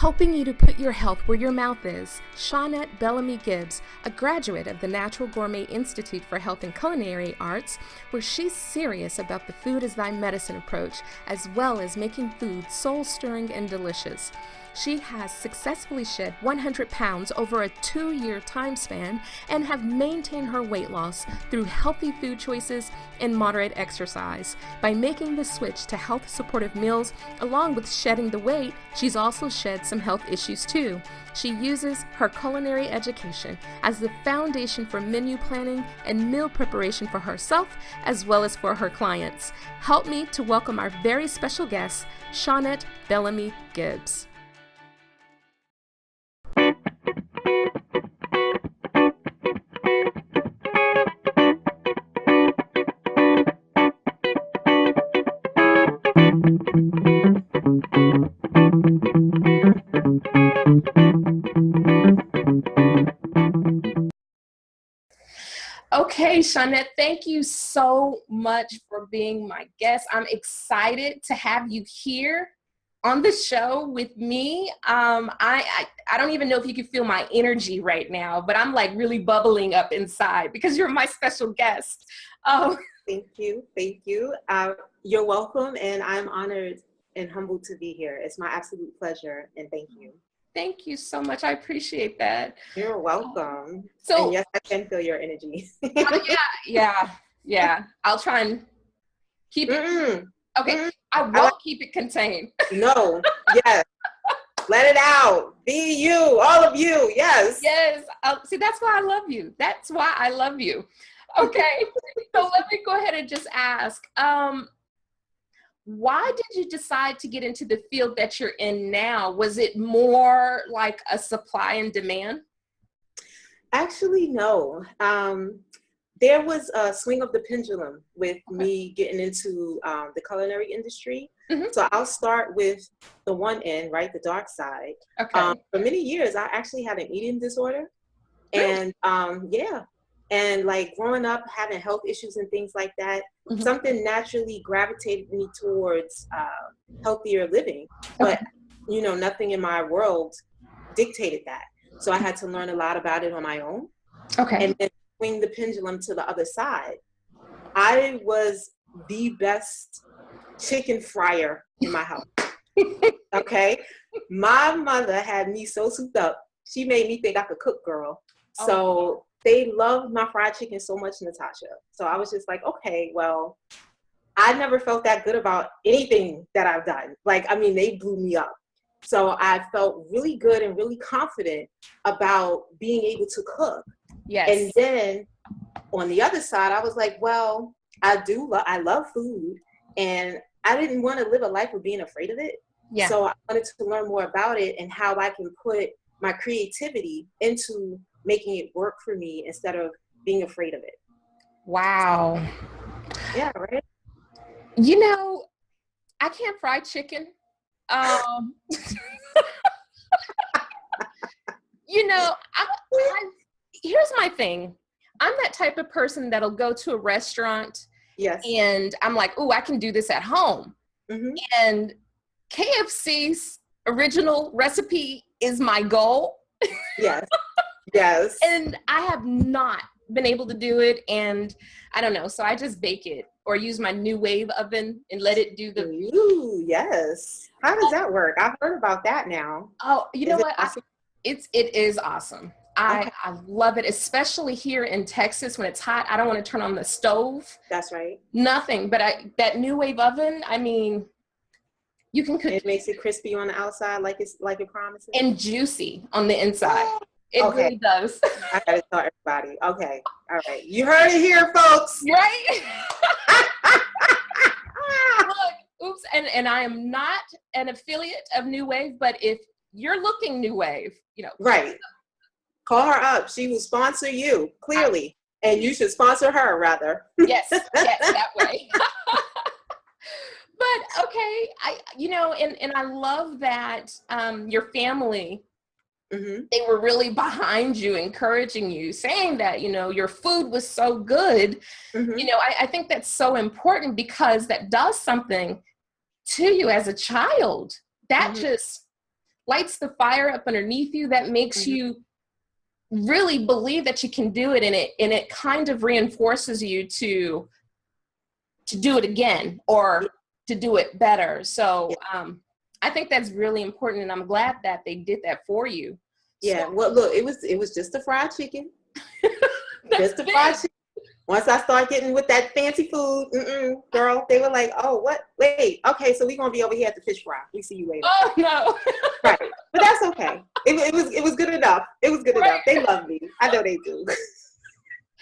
Helping you to put your health where your mouth is, Shawnette Belamy-Gibbs, a graduate of the Natural Gourmet Institute for Health and Culinary Arts, where she's serious about the food as thy medicine approach, as well as making food soul-stirring and delicious. She has successfully shed 100 pounds over a 2-year time span and have maintained her weight loss through healthy food choices and moderate exercise. By making the switch to health-supportive meals, along with shedding the weight, she's also shed some health issues too. She uses her culinary education as the foundation for menu planning and meal preparation for herself as well as for her clients. Help me to welcome our very special guest, Shawnette Belamy-Gibbs. Okay, Shawnette, thank you so much for being my guest. I'm excited to have you here on the show with me. I don't even know if you can feel my energy right now, but I'm like really bubbling up inside because you're my special guest. Thank you. Thank you. You're welcome, and I'm honored and humbled to be here. It's my absolute pleasure, and thank you. Thank you so much. I appreciate that. You're welcome. So, and yes, I can feel your energy. Yeah. I'll try and keep it. Okay, I won't keep it contained. No, yes. Let it out. Be you, all of you. Yes. Yes. See, that's why I love you. That's why I love you. Okay, so let me go ahead and just ask, why did you decide to get into the field that you're in now? Was it more like a supply and demand? Actually, no. There was a swing of the pendulum with me getting into the culinary industry. Mm-hmm. So I'll start with the one end, right, the dark side. Okay. For many years, I actually had an eating disorder. And and like growing up, having health issues and things like that, mm-hmm. something naturally gravitated me towards healthier living. But, you know, nothing in my world dictated that. So I had to learn a lot about it on my own. Okay. And then swing the pendulum to the other side. I was the best chicken fryer in my house. Okay. My mother had me so souped up. She made me think I could cook, girl. So they loved my fried chicken so much, Natasha. So I was just like, okay, well, I never felt that good about anything that I've done. Like, I mean, they blew me up. So I felt really good and really confident about being able to cook. Yes. And then on the other side, I was like, well, I love food, and I didn't want to live a life of being afraid of it. Yeah. So I wanted to learn more about it and how I can put my creativity into making it work for me instead of being afraid of it. Wow. Yeah, right. You know, I can't fry chicken. You know, here's my thing. I'm that type of person that'll go to a restaurant. Yes. And I'm like, oh, I can do this at home. Mm-hmm. And KFC's original recipe is my goal. Yes. Yes. And I have not been able to do it. And I don't know. So I just bake it or use my new wave oven and let it do the. Ooh, yes. How does that work? I've heard about that now. Oh, you know what? Awesome? It is awesome. I love it, especially here in Texas when it's hot. I don't want to turn on the stove. That's right. Nothing. But that new wave oven, I mean, you can cook. It makes it crispy on the outside like it promises. And juicy on the inside. It really does. I gotta tell everybody. Okay. All right. You heard it here, folks. Right? Look, oops. And I am not an affiliate of New Wave, but if you're looking New Wave, you know. Right. Call her up. She will sponsor you, clearly. And you should sponsor her, rather. Yes, that way. But, okay, and I love that your family, mm-hmm. they were really behind you, encouraging you, saying that, you know, your food was so good. Mm-hmm. You know, I think that's so important because that does something to you as a child. That mm-hmm. just lights the fire up underneath you, that makes you really believe that you can do it, and it kind of reinforces you to do it again or to do it better. So I think that's really important, and I'm glad that they did that for you. Yeah. So, well, look, it was just a fried chicken. Just a fried chicken. Once I start getting with that fancy food, girl, they were like, oh, what? Wait, okay, so we're going to be over here at the fish fry. We see you later. Oh, no. Right. But that's okay. It was good enough. It was good enough. They love me. I know they do.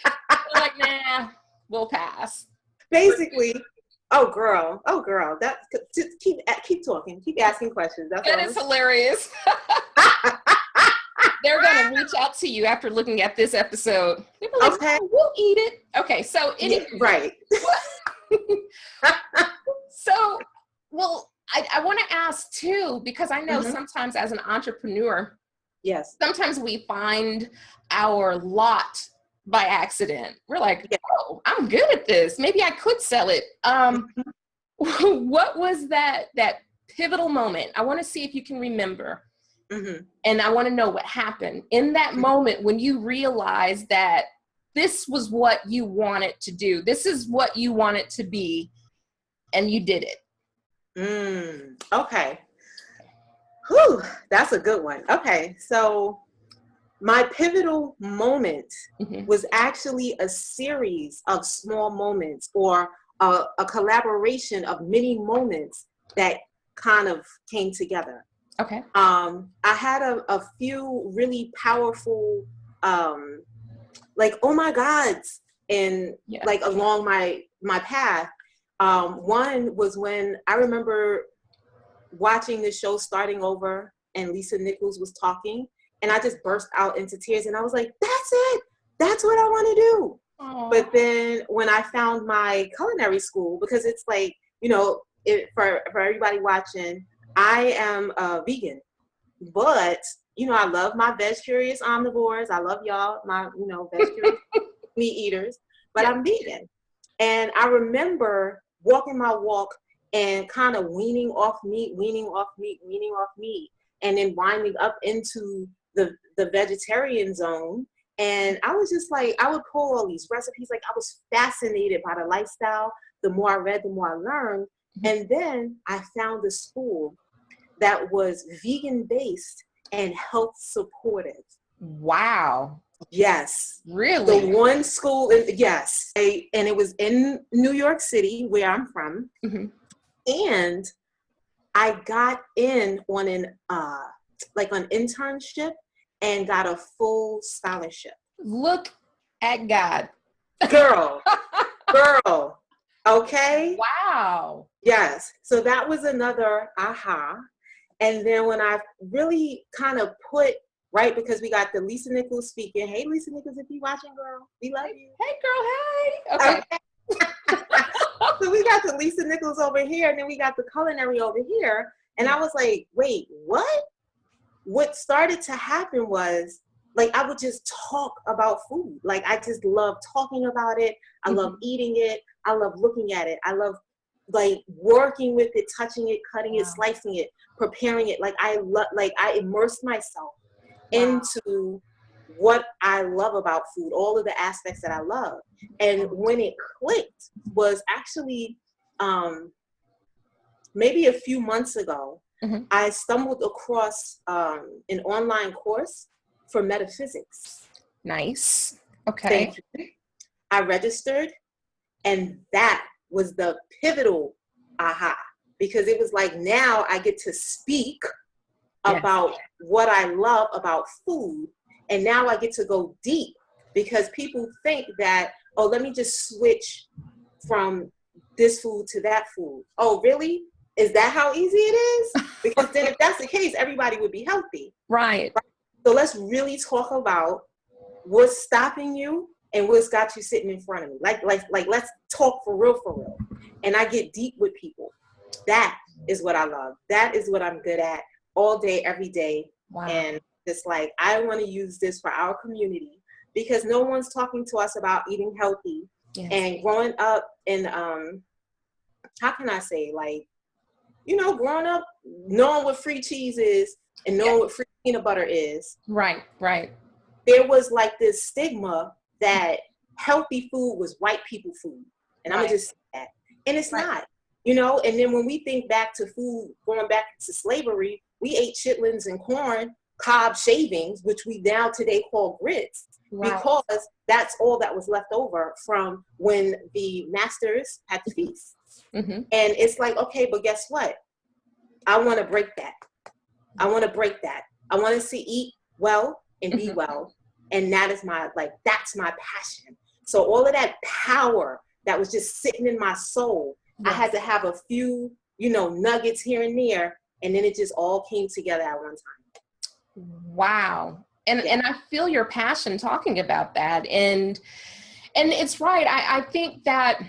They're like, nah, we'll pass. Basically, oh, girl. Just keep talking. Keep asking questions. That is hilarious. They're going to reach out to you after looking at this episode. They'll be like, okay. Oh, we'll eat it. Okay, so right. So, well, I want to ask too, because I know sometimes as an entrepreneur, yes, sometimes we find our lot by accident. We're like, oh, I'm good at this. Maybe I could sell it. What was that pivotal moment? I want to see if you can remember. And I want to know what happened in that moment when you realized that this was what you wanted to do. This is what you wanted to be, and you did it. Okay. Whew, that's a good one. Okay, so my pivotal moment was actually a series of small moments, or a collaboration of many moments that kind of came together. Okay. I had a few really powerful, like, oh my gods, and like along my path. One was when I remember watching the show Starting Over, and Lisa Nichols was talking, and I just burst out into tears, and I was like, that's it. That's what I want to do. Aww. But then when I found my culinary school, because it's like, for everybody watching, I am a vegan, but I love my veg-curious omnivores. I love y'all, my veg-curious meat eaters, but I'm vegan. And I remember walking my walk and kind of weaning off meat, and then winding up into the vegetarian zone. And I was just like, I would pull all these recipes. Like, I was fascinated by the lifestyle. The more I read, the more I learned. And then I found a school that was vegan-based and health supportive. Wow. Yes. Really? The one school, yes. And it was in New York City, where I'm from. And I got in on an internship and got a full scholarship. Look at God. Girl. Okay. Wow. Yes. So that was another aha. And then when I really kind of put, right, because we got the Lisa Nichols speaking. Hey, Lisa Nichols, if you watching, girl, we love you. Hey, girl, hey. Okay. So we got the Lisa Nichols over here, and then we got the culinary over here. And I was like, wait, what? What started to happen was, like, I would just talk about food. Like, I just love talking about it. I love eating it. I love looking at it. I love, like, working with it, touching it, cutting it, slicing it, preparing it. Like, I immersed myself into what I love about food, all of the aspects that I love. And when it clicked was actually maybe a few months ago. I stumbled across an online course for metaphysics. Nice. Okay. Thank you. I registered, and that was the pivotal aha, because it was like, now I get to speak about what I love about food, and now I get to go deep, because people think that, oh, let me just switch from this food to that food. Oh, really? Is that how easy it is? Because then if that's the case, everybody would be healthy. Right. So let's really talk about what's stopping you and what's got you sitting in front of me. Like let's talk for real. And I get deep with people. That is what I love. That is what I'm good at all day, every day. Wow. And it's like, I want to use this for our community, because no one's talking to us about eating healthy. Yes. And growing up in, how can I say, like, growing up knowing what free cheese is, and knowing what free peanut butter is, Right, right. there was like this stigma that healthy food was white people food. And I'm gonna just say that. And it's not, you know, and then when we think back to food, going back to slavery, we ate chitlins and corn, cob shavings, which we now today call grits, because that's all that was left over from when the masters had to feast. And it's like, okay, but guess what? I want to break that. I want to break that. I want to eat well and be well. And that is that's my passion. So all of that power that was just sitting in my soul, I had to have a few, you know, nuggets here and there. And then it just all came together at one time. Wow. And I feel your passion talking about that. And it's right. I think that,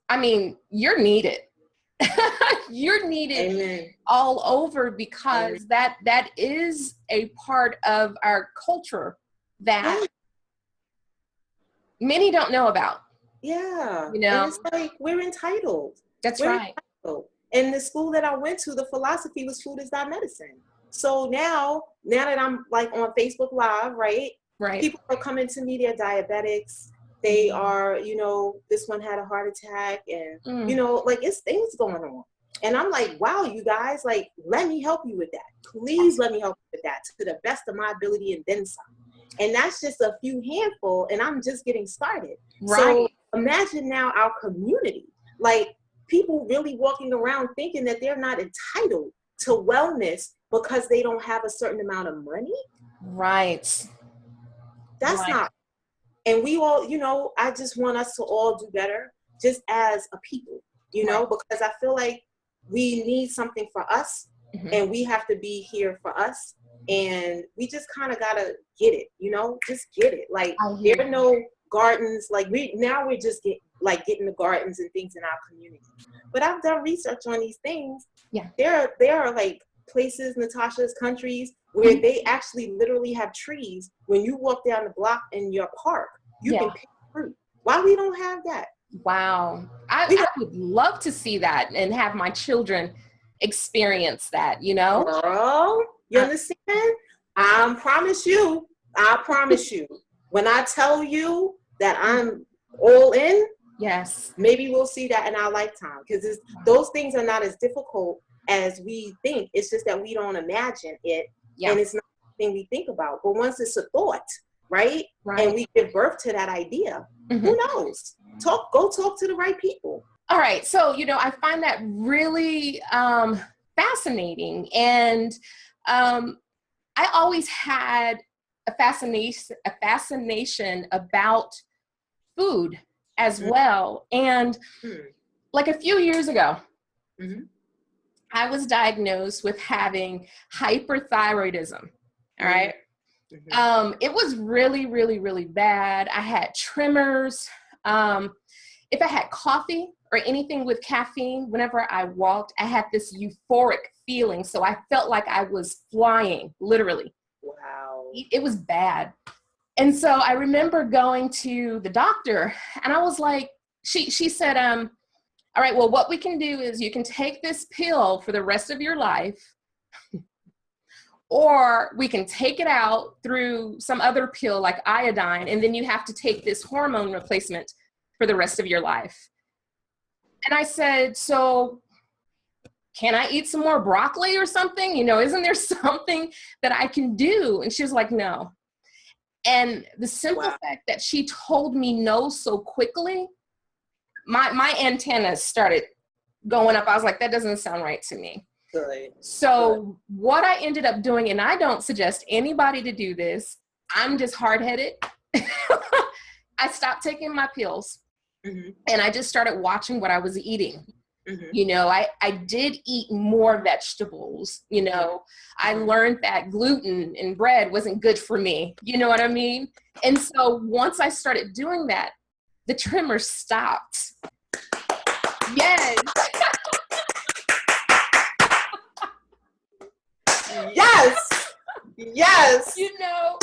I mean, you're needed. You're needed. Amen. All over, because that is a part of our culture that many don't know about. Yeah. You know, and it's like, we're entitled. That's right. Entitled. And the school that I went to, the philosophy was food is not medicine. So now that I'm like on Facebook Live, right? People are coming to me, they're diabetics. They are, you know, this one had a heart attack, and, you know, like, it's things going on. And I'm like, wow, you guys, like, let me help you with that. Please let me help you with that to the best of my ability and then some. And that's just a few handful, and I'm just getting started. So imagine now our community, like, people really walking around thinking that they're not entitled to wellness because they don't have a certain amount of money. That's not. And we all, you know, I just want us to all do better just as a people, you know, because I feel like we need something for us, and we have to be here for us. And we just kind of got to get it, you know, just get it. Like, there are no gardens. Like, we're just getting the gardens and things in our community. But I've done research on these things. There are like places, Natasha's countries, where they actually literally have trees. When you walk down the block in your park, you can pick fruit. Why we don't have that? Wow. I would love to see that and have my children experience that, you know? Girl, you understand? I promise you, when I tell you that I'm all in, maybe we'll see that in our lifetime, because those things are not as difficult as we think. It's just that we don't imagine it, and it's not something we think about. But once it's a thought, right? And we give birth to that idea, who knows? Go talk to the right people. All right. So, you know, I find that really fascinating. And I always had a fascination about food as well. And like a few years ago, I was diagnosed with having hyperthyroidism. All right. It was really, really, really bad. I had tremors. If I had coffee or anything with caffeine, whenever I walked, I had this euphoric feeling. So I felt like I was flying, literally. Wow. It was bad. And so I remember going to the doctor, and I was like, she said, all right, well, what we can do is you can take this pill for the rest of your life, or we can take it out through some other pill like iodine, and then you have to take this hormone replacement for the rest of your life. And I said, so can I eat some more broccoli or something? You know, isn't there something that I can do? And she was like, no. And the simple fact that she told me no so quickly, my antennas started going up. I was like, that doesn't sound right to me. Good. So what I ended up doing, and I don't suggest anybody to do this, I'm just hard-headed. I stopped taking my pills, and I just started watching what I was eating. You know, I did eat more vegetables. You know, I learned that gluten in bread wasn't good for me. You know what I mean? And so once I started doing that, the tremors stopped. Yes. Yes. You know.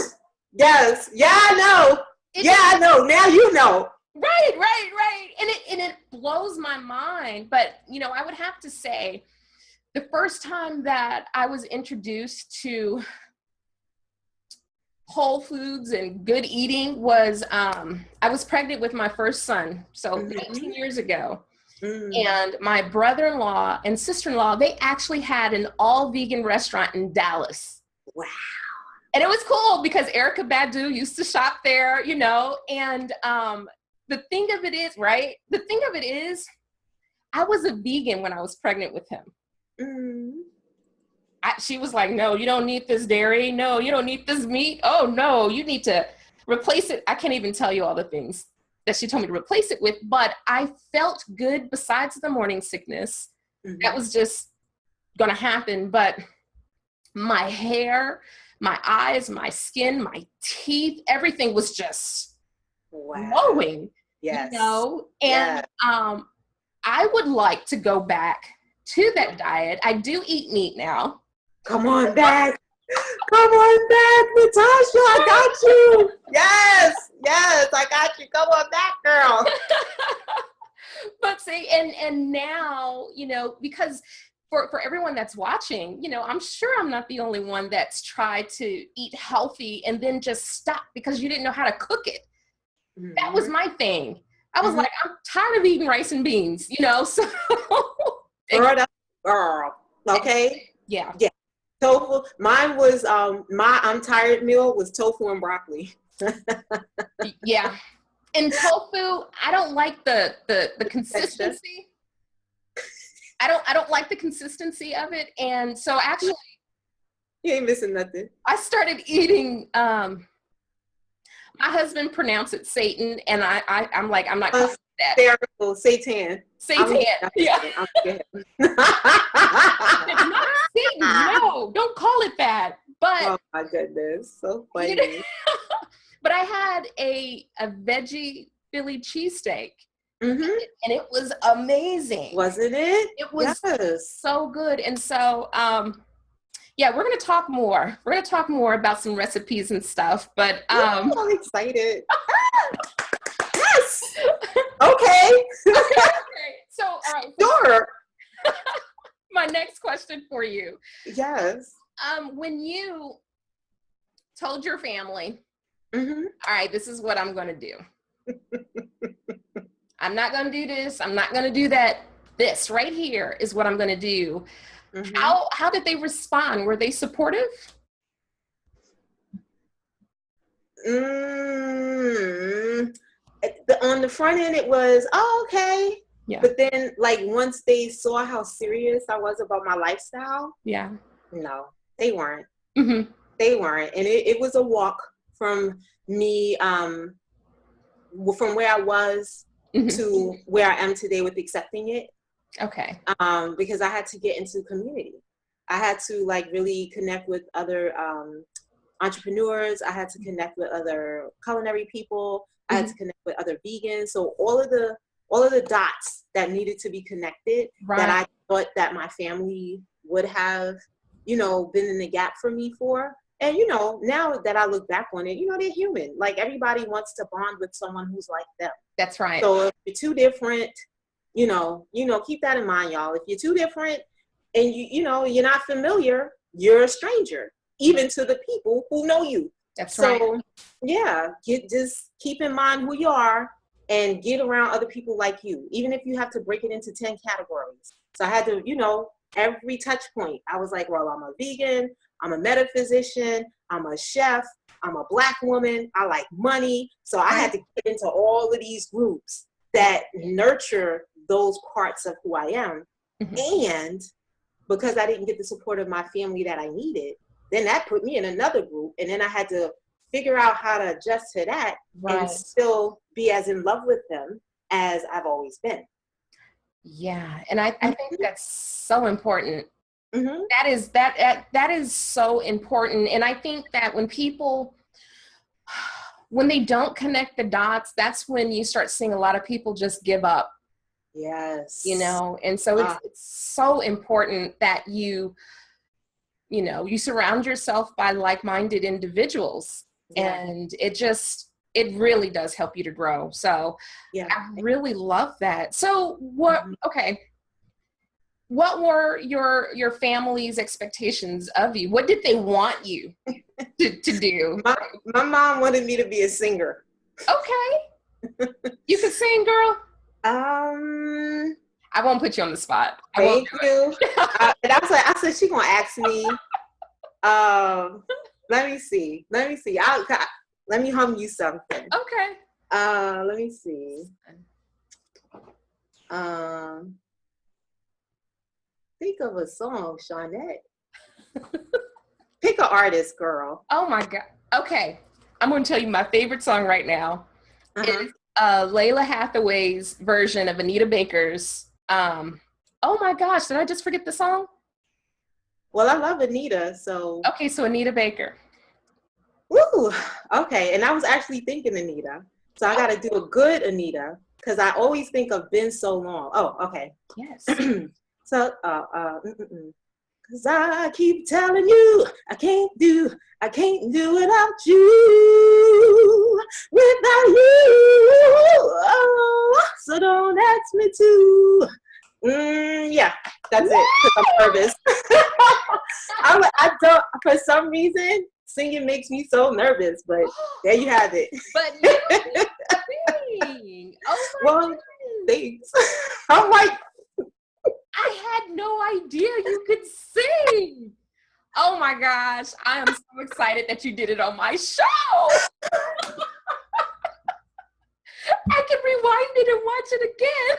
Yes. Yeah, I know. I know. Now you know. Right. And it blows my mind. But, you know, I would have to say The first time that I was introduced to whole foods and good eating was I was pregnant with my first son, so 19 years ago. And my brother-in-law and sister-in-law, they actually had an all-vegan restaurant in Dallas. Wow. And it was cool because Erykah Badu used to shop there, you know, and the thing of it is, right? The thing of it is, I was a vegan when I was pregnant with him. She was like, no, you don't need this dairy. No, you don't need this meat. Oh, no, you need to replace it. I can't even tell you all the things that she told me to replace it with, but I felt good besides the morning sickness. That was just going to happen. But my hair, my eyes, my skin, my teeth, everything was just glowing, you know? And I would like to go back to that diet. I do eat meat now. Come on back. Come on back, Natasha. I got you. Yes, I got you. Come on back, girl. But see, and now, you know, because for everyone that's watching, you know, I'm sure I'm not the only one that's tried to eat healthy and then just stop because you didn't know how to cook it. That was my thing. I was like, I'm tired of eating rice and beans, you know, so. Girl. Okay. Yeah. Tofu. Mine was my I'm tired meal was tofu and broccoli. Yeah. And tofu, I don't like the consistency. I don't like the consistency of it. And so actually you ain't missing nothing. I started eating my husband pronounced it Satan, and I'm like, I'm not calling it that. Terrible. Satan. Yeah. I'm scared. It's not Satan. No, don't call it that. But oh my goodness, so funny. You know, but I had a veggie Philly cheesesteak, and it was amazing. Wasn't it? It was so good. And so, yeah, we're gonna talk more. We're gonna talk more about some recipes and stuff. But I'm excited. Yes. Okay. So, all right. Sure. My next question for you. Yes. When you told your family, all right, this is what I'm going to do. I'm not going to do this. I'm not going to do that. This right here is what I'm going to do. How did they respond? Were they supportive? On the front end, it was, oh, okay. Yeah. But then, like, once they saw how serious I was about my lifestyle, no, they weren't. They weren't. And it was a walk from me, from where I was to where I am today with accepting it. Okay. Because I had to get into community. I had to, like, really connect with other entrepreneurs. I had to connect with other culinary people. I had to connect with other vegans. So all of the dots that needed to be connected that I thought that my family would have, you know, been in the gap for me for. And, you know, now that I look back on it, you know, they're human. Like, everybody wants to bond with someone who's like them. That's right. So if you're too different, you know, keep that in mind, y'all. If you're too different and you know, you're not familiar, you're a stranger, even to the people who know you. That's right. So, yeah, just keep in mind who you are and get around other people like you, even if you have to break it into 10 categories. So I had to, you know, every touch point, I was like, well, I'm a vegan, I'm a metaphysician, I'm a chef, I'm a Black woman, I like money. So I had to get into all of these groups that nurture those parts of who I am. And because I didn't get the support of my family that I needed, then that put me in another group. And then I had to figure out how to adjust to that and still be as in love with them as I've always been. Yeah. And I think that's so important. That is so important. And I think that when they don't connect the dots, that's when you start seeing a lot of people just give up. Yes. You know, and so it's so important that you surround yourself by like-minded individuals. And it really does help you to grow. So I really love that. So okay. what were your family's expectations of you? What did they want you to do? My mom wanted me to be a singer. Okay. You could sing, girl? I won't put you on the spot. Thank you. And I said she gonna ask me. Let me see. Let me hum you something. Okay. Let me see. Think of a song, Shawnette. Pick an artist, girl. Oh my God. Okay. I'm going to tell you my favorite song right now. Is Layla Hathaway's version of Anita Baker's. Oh my gosh, did I just forget the song? Well, I love Anita, so. Okay, so Anita Baker. Woo! Okay, and I was actually thinking Anita. So I got to do a good Anita, because I always think of Been So Long. Oh, okay. Yes. So, because I keep telling you, I can't do without you, without you. Oh, so don't ask me to. Yeah, that's it. Because I'm nervous. I don't. For some reason, singing makes me so nervous. But there you have it. But you sing. Oh my goodness. Thanks. I'm like, I had no idea you could sing. Oh my gosh, I am so excited that you did it on my show. I can rewind it and watch it again.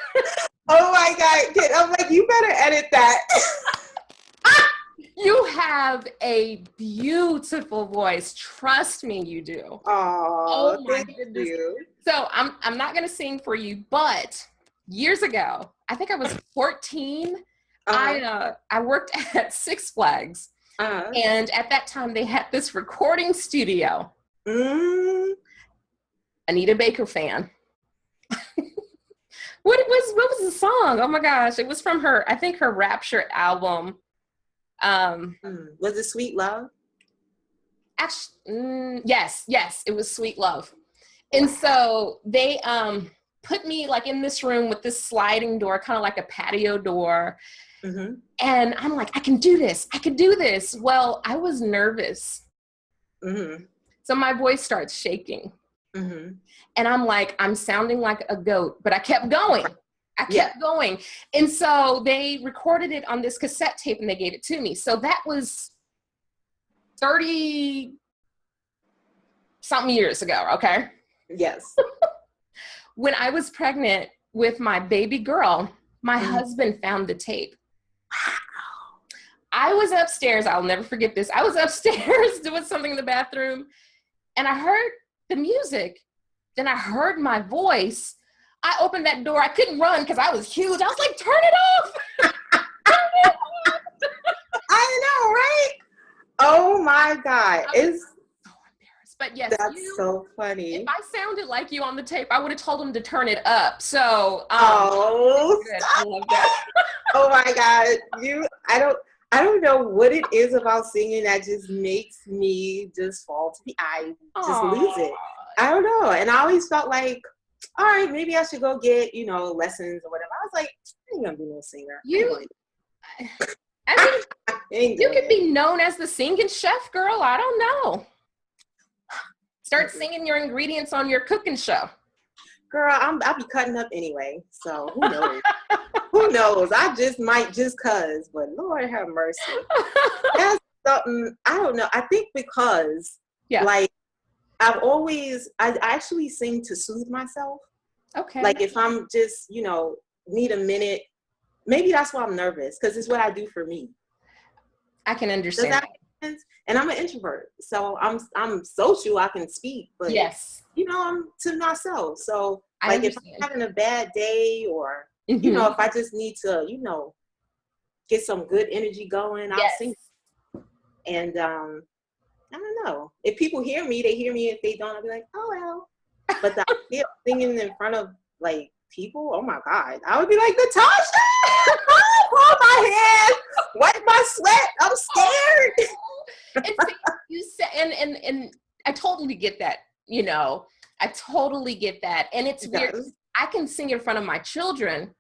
Oh my God. I'm like, you better edit that. You have a beautiful voice. Trust me, you do. Oh my goodness. You. So I'm not gonna sing for you, but years ago, I think I was 14. I worked at Six Flags, and at that time they had this recording studio. Anita Baker fan. What was the song? Oh my gosh, it was from her, I think her Rapture album. Was it Sweet Love? Actually, yes, it was Sweet Love. And so they put me like in this room with this sliding door, kind of like a patio door. And I'm like, I can do this. Well, I was nervous. So my voice starts shaking. And I'm like, I'm sounding like a goat, but I kept going. Going. And so they recorded it on this cassette tape and they gave it to me. So that was 30 something years ago. Okay. Yes. When I was pregnant with my baby girl, my husband found the tape. I was upstairs. I'll never forget this. I was upstairs doing something in the bathroom and I heard the music. Then I heard my voice. I opened that door. I couldn't run because I was huge. I was like, turn it off. Turn it off. I know, right? Oh my God. It's so embarrassed. But yes, that's so funny. If I sounded like you on the tape, I would have told him to turn it up. So good. I love that. Oh my God. I don't know what it is about singing that just makes me just fall to I just lose it. I don't know. And I always felt like, all right, maybe I should go get, lessons or whatever. I was like, I ain't gonna be no singer. You could be known as the singing chef, girl. I don't know. Start singing your ingredients on your cooking show. Girl, I'll be cutting up anyway. So who knows? Who knows? I just might just cause, but Lord have mercy. That's something, I don't know. I think because like I actually sing to soothe myself. Okay. Like if I'm just, need a minute, maybe that's why I'm nervous, because it's what I do for me. I can understand. Does that make sense? And I'm an introvert, so I'm social, I can speak, but yes, I'm to myself. So like if I'm having a bad day or if I just need to, get some good energy going, I'll sing. And I don't know. If people hear me, they hear me. If they don't, I'll be like, oh well. But the idea of singing in front of like people, oh my God, I would be like, Natasha, hold my hand, wipe my sweat. I'm scared. And so you said, and I totally get that. I totally get that, and it's weird. I can sing in front of my children,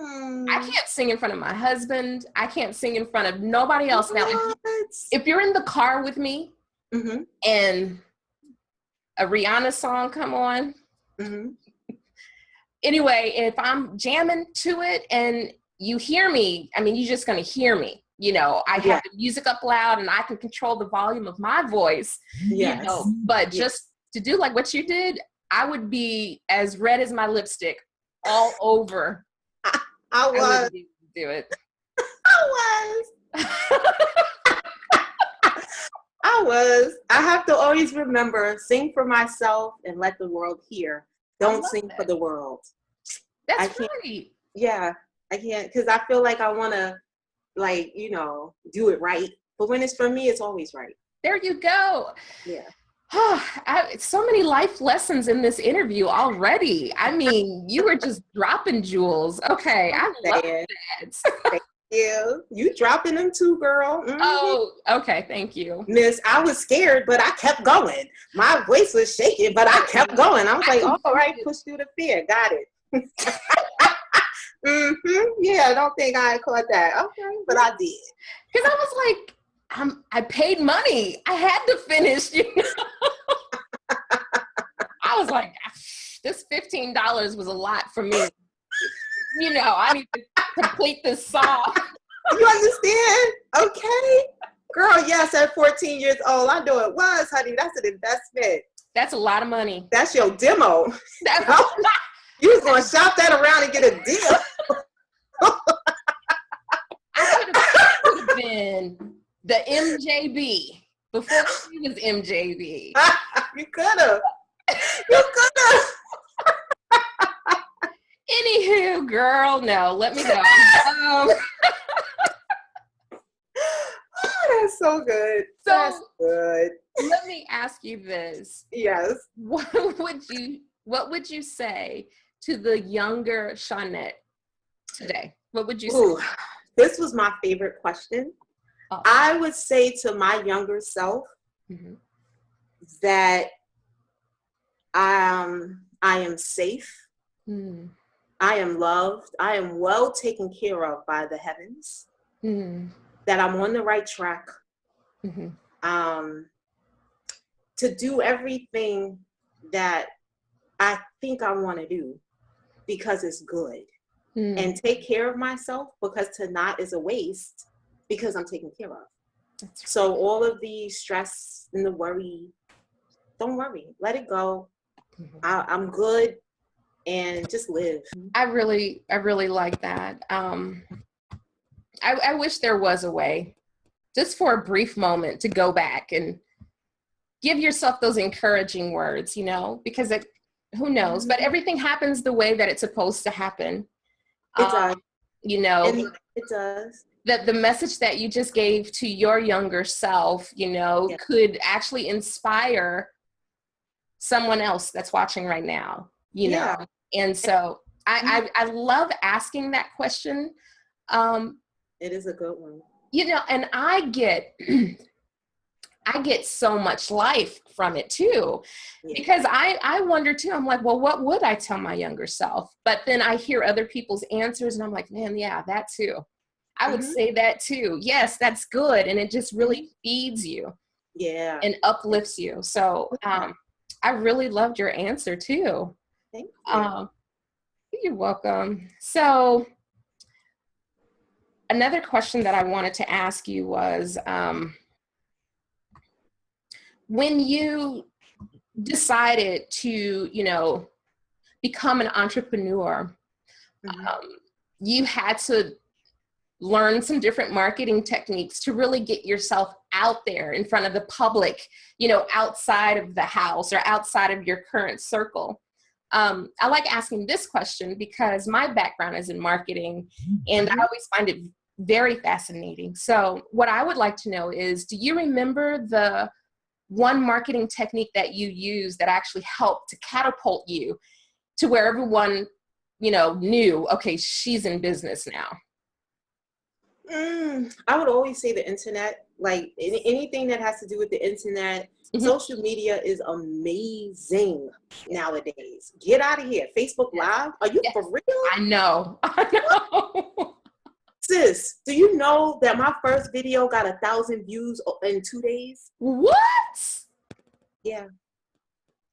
I can't sing in front of my husband. I can't sing in front of nobody else. Now, if you're in the car with me and a Rihanna song come on, anyway, if I'm jamming to it and you hear me, I mean, you're just going to hear me. You know, I have the music up loud and I can control the volume of my voice, you know, but just to do like what you did, I would be as red as my lipstick all over. I wouldn't be able to do it. I have to always remember, sing for myself and let the world hear. Don't sing for the world. That's right. Yeah, I can't, because I feel like I want to, like, you know, do it right. But when it's for me, it's always right. There you go. Yeah. So many life lessons in this interview already. I mean, you were just dropping jewels. Okay, I love that. Thank you. You dropping them too, girl. Oh, okay. Thank you. Miss, I was scared, but I kept going. My voice was shaking, but I kept going. I was like, all right, push through the fear. Got it. Yeah, I don't think I caught that. Okay, but I did. Because I was like, I paid money. I had to finish, you know. I was like, this $15 was a lot for me. You know, I need to complete this song. You understand? Okay. Girl, yes, at 14 years old, I know it was, honey. That's an investment. That's a lot of money. That's your demo. You was going to shop that around and get a deal. I could have been the MJB before she was MJB. You could have. You could have. Anywho, girl, no, let me go. That's so good. So that's good. Let me ask you this. Yes. What would you say to the younger Shawnette today? What would you say? This was my favorite question. Oh. I would say to my younger self that I am safe. I am loved. I am well taken care of by the heavens. That I'm on the right track. To do everything that I think I want to do because it's good. And take care of myself, because to not is a waste because I'm taken care of. That's right. So all of the stress and the worry, don't worry, let it go. I'm good, and just live. I really like that. I wish there was a way, just for a brief moment, to go back and give yourself those encouraging words, you know, because who knows, but everything happens the way that it's supposed to happen. It does. You know, it does. That the message that you just gave to your younger self, you know, could actually inspire someone else that's watching right now, you know. And so I love asking that question. It is a good one. You know, and I get so much life from it too, because I wonder too, I'm like, well, what would I tell my younger self? But then I hear other people's answers and I'm like, man, yeah, that too. I would say that too. Yes, that's good. And it just really feeds you and uplifts you. So I really loved your answer too. Thank you. You're welcome. So another question that I wanted to ask you was, when you decided to, you know, become an entrepreneur, you had to learn some different marketing techniques to really get yourself out there in front of the public, you know, outside of the house or outside of your current circle. I like asking this question because my background is in marketing, and I always find it very fascinating. So what I would like to know is, do you remember the one marketing technique that you used that actually helped to catapult you to where everyone, you know, knew, okay, she's in business now? I would always say the internet, like anything that has to do with the internet. Social media is amazing nowadays. Get out of here. Facebook Live? Are you for real? I know. I know. Sis, do you know that my first video got 1,000 views in 2 days? What? Yeah.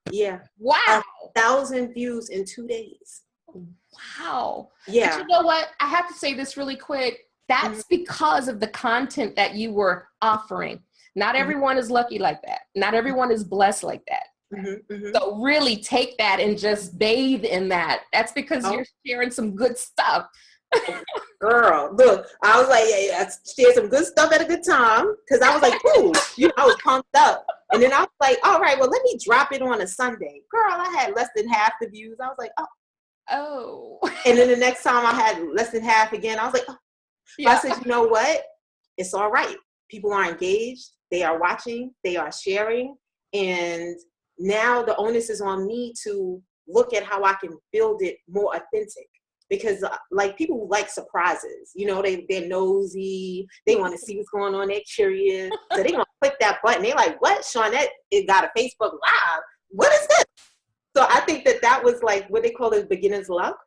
Yeah. Wow. 1,000 views in 2 days. Wow. Yeah. But you know what? I have to say this really quick. That's because of the content that you were offering. Not everyone is lucky like that. Not everyone is blessed like that. So really take that and just bathe in that. That's because you're sharing some good stuff. Girl, look, I was like, yeah, I shared some good stuff at a good time because I was like, ooh, I was pumped up. And then I was like, all right, well, let me drop it on a Sunday. Girl, I had less than half the views. I was like, oh. And then the next time I had less than half again. I was like, oh. Yeah. I said, you know what? It's all right. People are engaged. They are watching. They are sharing. And now the onus is on me to look at how I can build it more authentic. Because like people like surprises, they're nosy. They want to see what's going on. They're curious. So they going to click that button. They're like, what? Shawnette, it got a Facebook Live. What is this? So I think that was like what they call it, beginner's luck.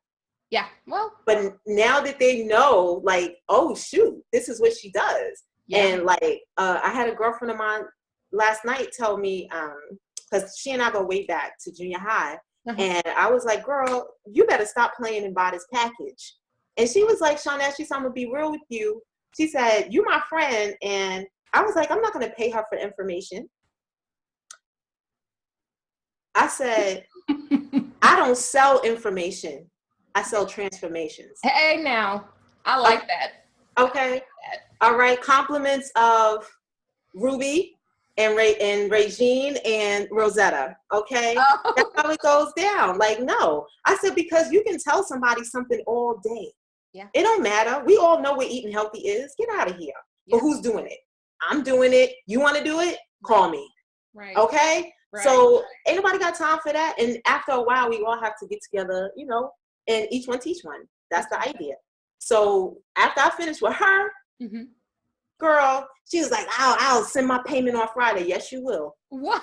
Yeah. Well, but now that they know, like, oh shoot, this is what she does. Yeah. And like, I had a girlfriend of mine last night tell me, because she and I go way back to junior high. And I was like, girl, you better stop playing and buy this package. And she was like, Shawnette, she said, I'm going to be real with you. She said, you my friend. And I was like, I'm not going to pay her for information. I said, I don't sell information. I sell transformations. Hey, now. I like that. Okay. All right. Compliments of Ruby and Regine and Rosetta, okay? Oh. That's how it goes down. Like, no. I said, because you can tell somebody something all day. Yeah. It don't matter. We all know what eating healthy is. Get out of here. Yeah. But who's doing it? I'm doing it. You want to do it? Call me. Right. Okay? Right. So ain't nobody got time for that. And after a while, we all have to get together, and each one teach one. That's the idea. So after I finished with her, girl, she was like, I'll send my payment on Friday. Yes, you will. What?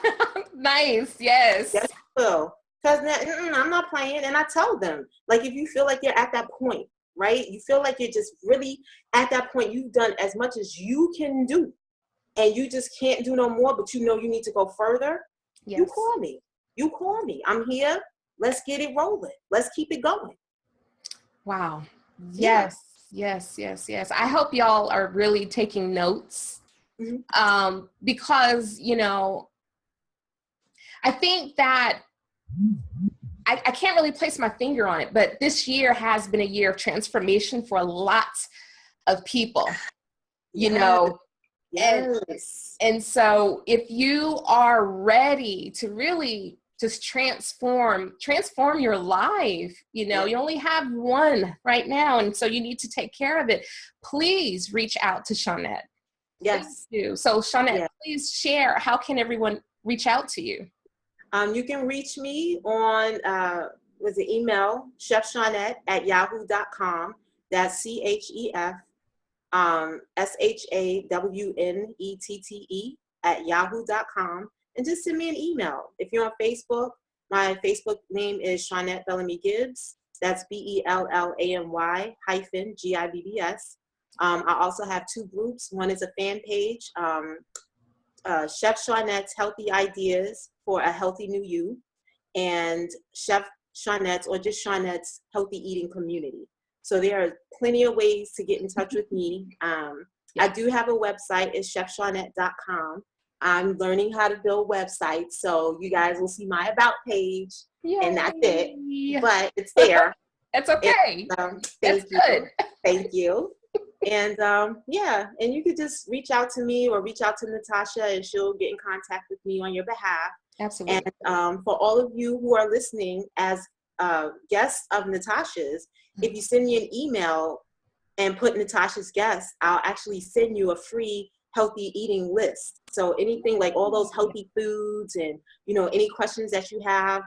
Nice. Yes. Yes, you will. Because I'm not playing. And I tell them, like, if you feel like you're at that point, right? You feel like you're just really at that point. You've done as much as you can do. And you just can't do no more, but you need to go further. Yes. You call me. You call me. I'm here. Let's get it rolling. Let's keep it going. Wow. Yes. Yes. I hope y'all are really taking notes, because, I think that I can't really place my finger on it, but this year has been a year of transformation for a lot of people, Yes. And so if you are ready to really just transform your life, you only have one right now. And so you need to take care of it. Please reach out to Shawnette. Yes. Please do. So Shawnette, please share. How can everyone reach out to you? You can reach me on, with the email, chefshawnette@yahoo.com. That's CHEF, SHAWNETTE @yahoo.com. And just send me an email. If you're on Facebook, my Facebook name is Shawnette Belamy-Gibbs. That's BELLAMY-GIBBS. I also have 2 groups. One is a fan page, Chef Shawnette's Healthy Ideas for a Healthy New You, and Chef Shawnette's, or just Shawnette's Healthy Eating Community. So there are plenty of ways to get in touch with me. I do have a website. It's chefshawnette.com. I'm learning how to build websites, so you guys will see my about page. Yay. And that's it. But it's there. That's okay. That's good. Thank you. And and you could just reach out to me or reach out to Natasha, and she'll get in contact with me on your behalf. Absolutely. And for all of you who are listening as guests of Natasha's, if you send me an email and put Natasha's guest, I'll actually send you a free healthy eating list. So anything like all those healthy foods and, you know, any questions that you have.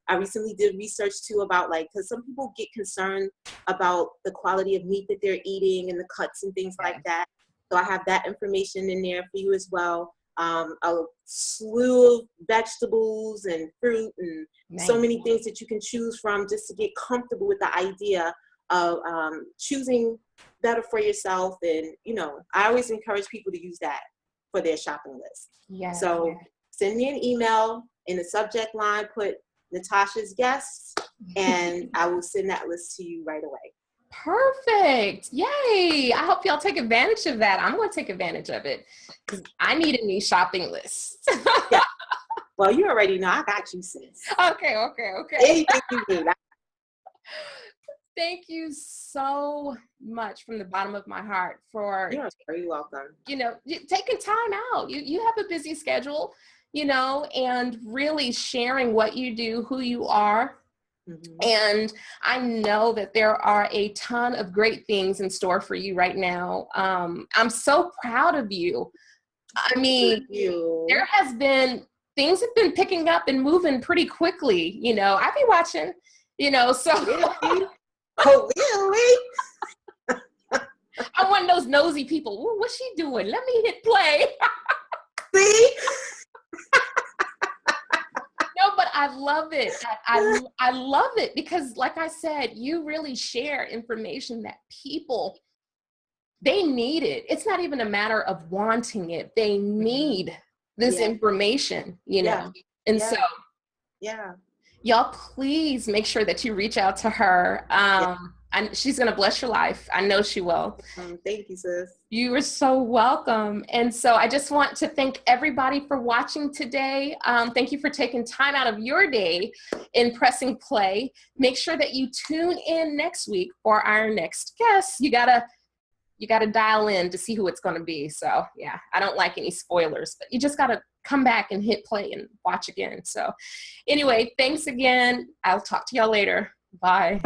I recently did research too about like, because some people get concerned about the quality of meat that they're eating and the cuts and things like that. So I have that information in there for you as well. A slew of vegetables and fruit and so many things that you can choose from just to get comfortable with the idea of choosing better for yourself. And, you know, I always encourage people to use that for their shopping list. So send me an email, in the subject line, put Natasha's guests, and I will send that list to you right away. Perfect. Yay. I hope y'all take advantage of that. I'm going to take advantage of it because I need a new shopping list. Yeah. Well, you already know I got you, sis. Okay. Anything you need. Thank you so much from the bottom of my heart for, you're very welcome. You know, taking time out. You have a busy schedule, you know, and really sharing what you do, who you are. Mm-hmm. And I know that there are a ton of great things in store for you right now. I'm so proud of you. I mean, there has been, things have been picking up and moving pretty quickly. You know, I've been watching, you know, so. Oh, really? I'm one of those nosy people. Ooh, what's she doing? Let me hit play. See? No, but I love it. I love it because, like I said, you really share information that people, they need it. It's not even a matter of wanting it. They need this information, you know? And so, y'all, please make sure that you reach out to her. And she's going to bless your life. I know she will. Thank you, sis. You are so welcome. And so I just want to thank everybody for watching today. Thank you for taking time out of your day in pressing play. Make sure that you tune in next week for our next guest. You gotta dial in to see who it's going to be. So yeah, I don't like any spoilers, but you just got to come back and hit play and watch again. So anyway, thanks again. I'll talk to y'all later. Bye.